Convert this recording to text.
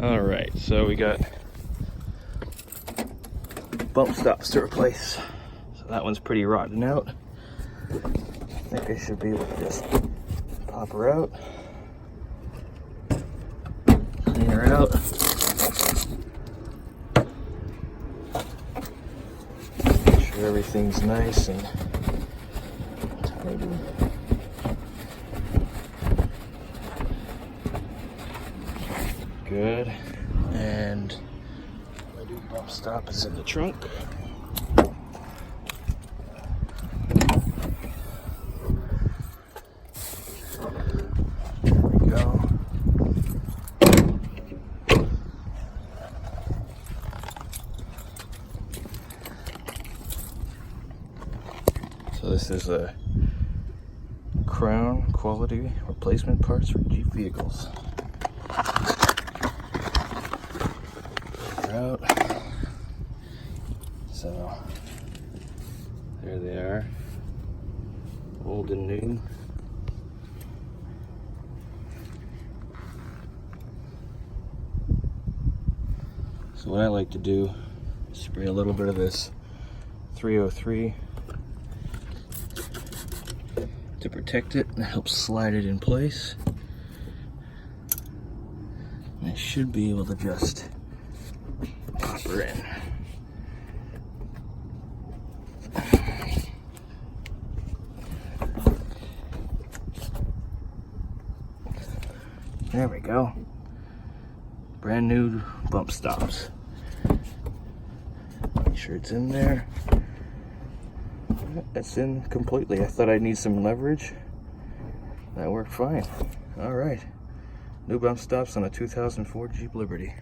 All right, so we got bump stops to replace. So that one's pretty rotten out. I think I should be able to just pop her out, clean her out. Make sure everything's nice and tidy. Good. And my new bump stop is in the trunk. There we go. So this is a Crown quality replacement parts for Jeep vehicles. Out. So there they are, old and new. So what I like to do is spray a little bit of this 303 to protect it and help slide it in place. And I should be able to just pop her in. There we go. Brand new bump stops. Make sure it's in there. It's in completely. I thought I'd need some leverage. That worked fine. All right. New bump stops on a 2004 Jeep Liberty.